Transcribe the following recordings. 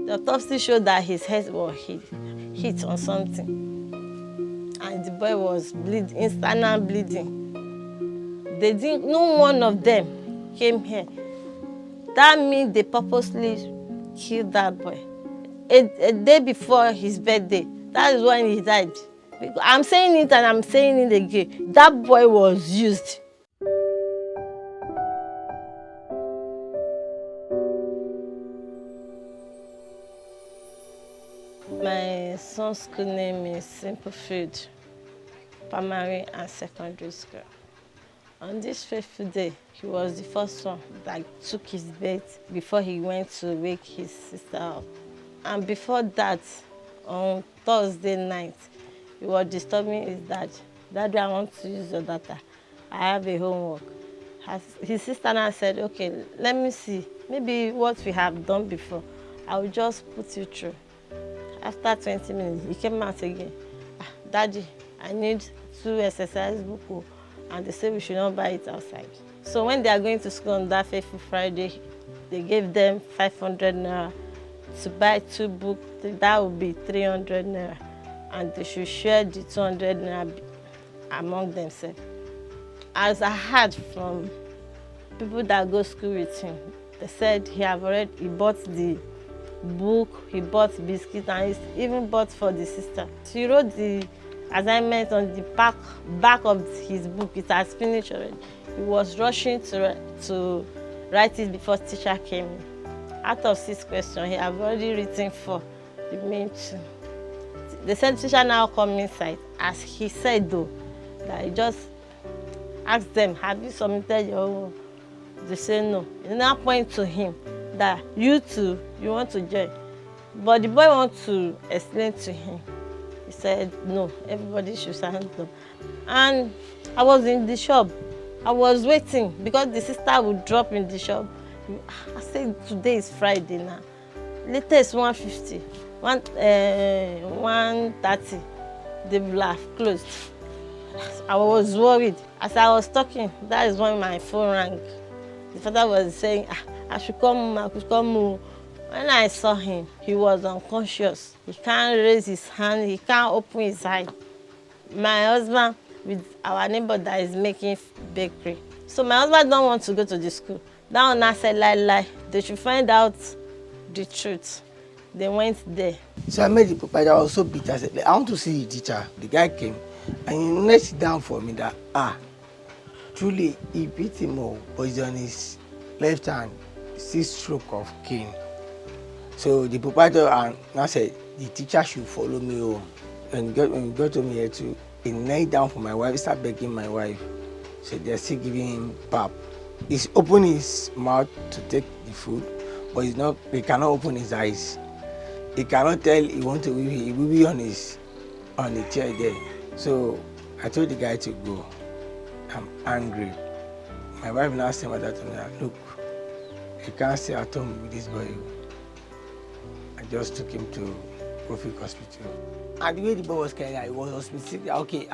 The autopsy showed that his head was hit on something, and the boy was bleeding, internal bleeding. They didn't. No one of them came here. That means they purposely killed that boy. A day before his birthday, that is when he died. I'm saying it and I'm saying it again. That boy was used. My son's school name is Simple Food, primary and secondary school. On this fateful day, he was the first one that took his bed before he went to wake his sister up. And before that, on Thursday night, he was disturbing his dad. Daddy, I want to use your data. I have a homework. His sister now said, okay, let me see. Maybe what we have done before, I will just put you through. After 20 minutes, he came out again. Daddy, I need 2 exercise books, and they say we should not buy it outside. So when they are going to school on that fateful Friday, they gave them 500 naira to buy 2 books. That would be 300 naira, and they should share the 200 naira among themselves. As I heard from people that go to school with him, they said he bought the book, he bought biscuits, and he even bought for the sister. She wrote the assignment on the back of his book. It has finished already. He was rushing to write it before teacher came in. Out of 6 questions, he had already written 4, the main 2. The said teacher now come inside. As he said though, that he just asked them, have you submitted your own? They say no. He now point to him that you too, you want to join. But the boy wants to explain to him. He said, no, everybody should stand up. And I was in the shop. I was waiting because the sister would drop in the shop. I said, today is Friday now. Latest 150, 130. They will have closed. I was worried. As I was talking, that is when my phone rang. The father was saying, I should come home. When I saw him, he was unconscious. He can't raise his hand, he can't open his eye. My husband with our neighbor that is making bakery. So my husband don't want to go to the school. That one I said, lie. They should find out the truth. They went there. So I made the proprietor also beat. I said, I want to see the teacher. The guy came and he knelt down for me that, truly he beat him up, but he's on his left hand, 6 stroke of cane. So the proprietor and I said, the teacher should follow me home. And when he got to me here too, he knelt down for my wife, he started begging my wife. So they're still giving him pap. He's opening his mouth to take the food, but he cannot open his eyes. He cannot tell he wants to be, he will be on the chair there. So I told the guy to go. I'm angry. My wife now said my dad to me, look, you can't stay at home with this boy. I just took him to Prophet Hospital. And the way the boy was carried out, he was hospitalized. Okay,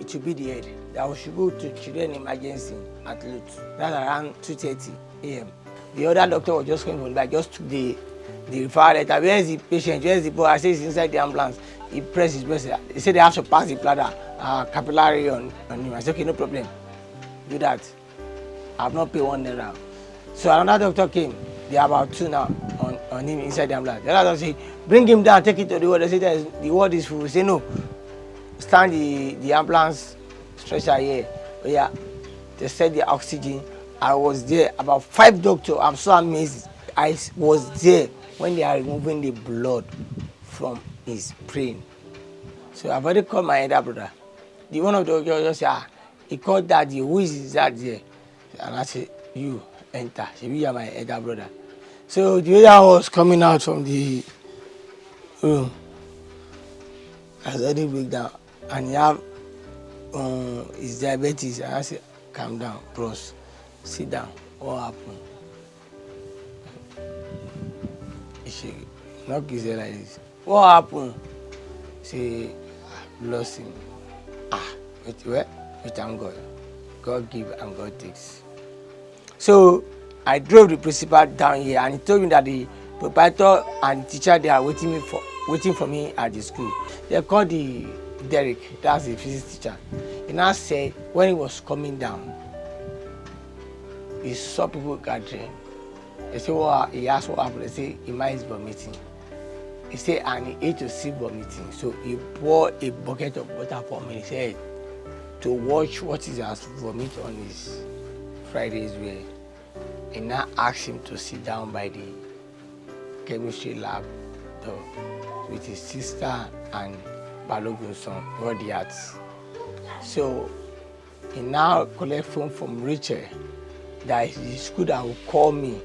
it should be the head. That we should go to children emergency at Lut. That's around 2:30 a.m. The other doctor was just coming from the back, just took the referral letter. Where is the patient? Where is the boy? I said he's inside the ambulance. He pressed his breast. He said they have to pass the bladder, capillary on him. I said, okay, no problem. Do that. I have not paid 1 naira. So another doctor came. They are about 2 now on him inside the ambulance. The other doctor said, bring him down, take it to the ward. They said, the ward is full. We say, no. Stand the ambulance stretcher here. Oh, yeah. They said the oxygen. I was there. About 5 doctors. I'm so amazed. I was there when they are removing the blood from his brain. So I've already called my elder brother. The one of the doctors just said, he called daddy. Who is that there? And I said, you enter. So you are my elder brother. So the other was coming out from the room. I already break down. And he have his diabetes. And I said, calm down, bros. Sit down. What happened? He knocked his head like this. What happened? Say, lost him. Wait, thank God. God give and God takes. So I drove the principal down here and he told me that proprietor and teacher, they are waiting for me at the school. They called the Derek, that's the physics teacher. He now said when he was coming down, he saw people gathering. They said, well, he asked what happened. They said, Emma is vomiting. He said, and he ate to see vomiting. So he poured a bucket of water for me. He said, to watch what he has vomit on his Friday's wear. He now asked him to sit down by the chemistry lab door with his sister and Balogun's son, ordeal. So he now collect phone from Rachel that the school that will call me,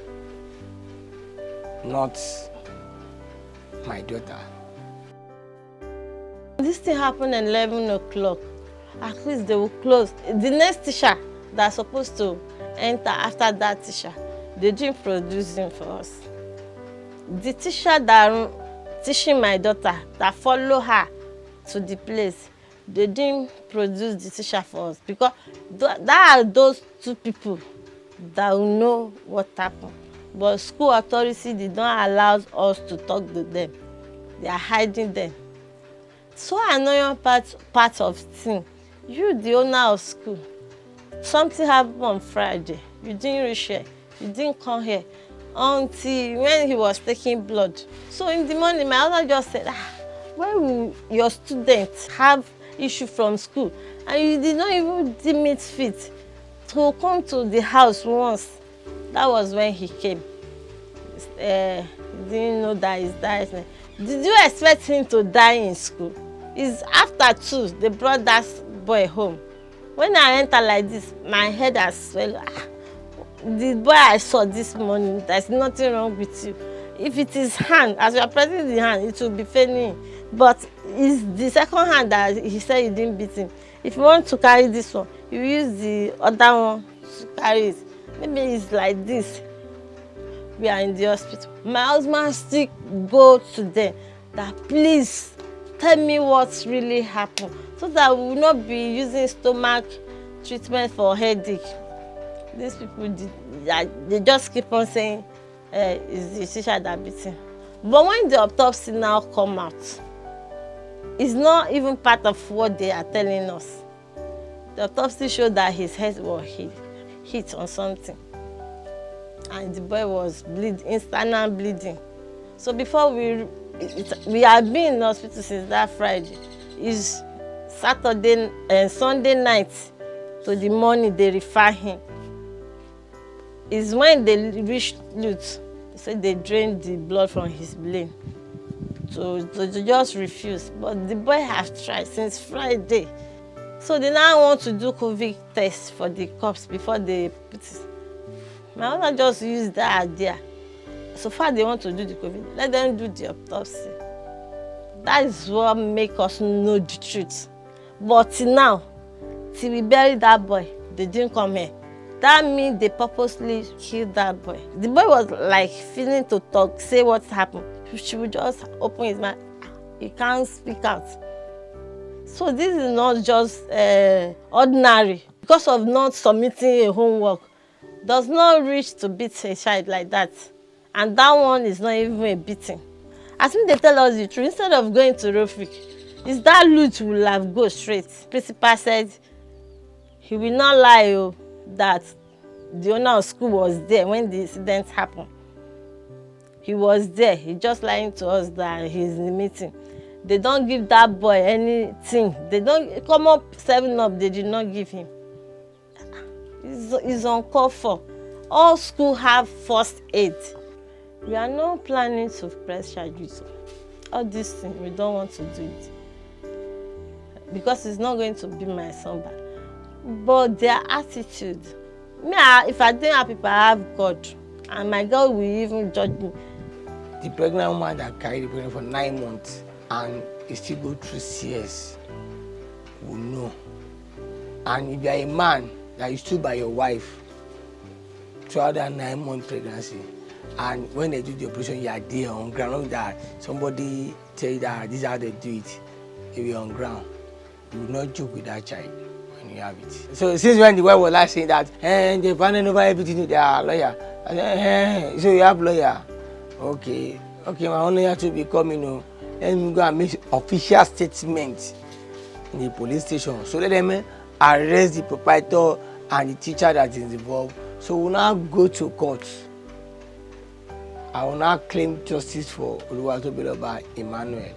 not my daughter. This thing happened at 11 o'clock. At least they will close. The next teacher that's supposed to enter after that teacher, they didn't produce him for us. The teacher that teaching my daughter, that follow her to the place, they didn't produce the teacher for us because that are those two people that will know what happened. But school authority did not allow us to talk to them. They are hiding them. So annoying part of thing. You, the owner of school, something happened on Friday. You didn't reach here. You didn't come here until when he was taking blood. So in the morning, my mother just said, why will your students have issue from school and you did not even deem it fit to come to the house once? That was when he came. Didn't know that he's dying. Did you expect him to die in school? It's after 2, they brought that boy home. When I enter like this, my head has swelled. The boy I saw this morning, there's nothing wrong with you. If it is hand, as you are pressing the hand, it will be failing. But it's the second hand that he said you didn't beat him. If you want to carry this one, you use the other one to carry it. Maybe it's like this. We are in the hospital. My husband still go to them that please tell me what really happened so that we will not be using stomach treatment for headache. These people, they just keep on saying it's the teacher that beat him. But when the autopsy now come out, it's not even part of what they are telling us. The autopsy showed that his head was hit on something. And the boy was bleeding, internal bleeding. So before we have been in the hospital since that Friday. It's Saturday and Sunday night to the morning they refer him. It's when they reached Lutz, they said they drained the blood from his brain. So they just refused. But the boy has tried since Friday. So they now want to do COVID test for the corpse before they put it. My mother just used that idea. So far they want to do the COVID. Let them do the autopsy. That is what makes us know the truth. But till now, till we buried that boy, they didn't come here. That means they purposely killed that boy. The boy was like feeling to talk, say what happened. She would just open his mouth. He can't speak out. So this is not just ordinary. Because of not submitting a homework, does not reach to beat a child like that. And that one is not even a beating. As when they tell us the truth, instead of going to Rofik, is that Lutz will have go straight. Principal said he will not lie that the owner of school was there when the incident happened. He was there. He just lying to us that he's in the meeting. They don't give that boy anything. They don't come up 7-up. They did not give him. It's uncalled for. All school have first aid. We are not planning to press charges. All these things, we don't want to do it. Because it's not going to be my son back. But their attitude. Me, if I didn't have people, I have God. And my God will even judge me. The pregnant woman that carried the pregnant for 9 months and is still go through CS will know. And if you are a man that you stood by your wife throughout that 9-month pregnancy, and when they do the operation, you are there on ground, that somebody tell you that this is how they do it, if you're on ground, you will not joke with that child when you have it. So since when the wife was like saying that, they've handed over everything to their lawyer, I said, so you have lawyer. Okay, okay, my only have to be coming. Let me go and make official statement in the police station. So let them arrest the proprietor and the teacher that is involved. So we'll now go to court. I will now claim justice for Oluwatobiloba Emmanuel.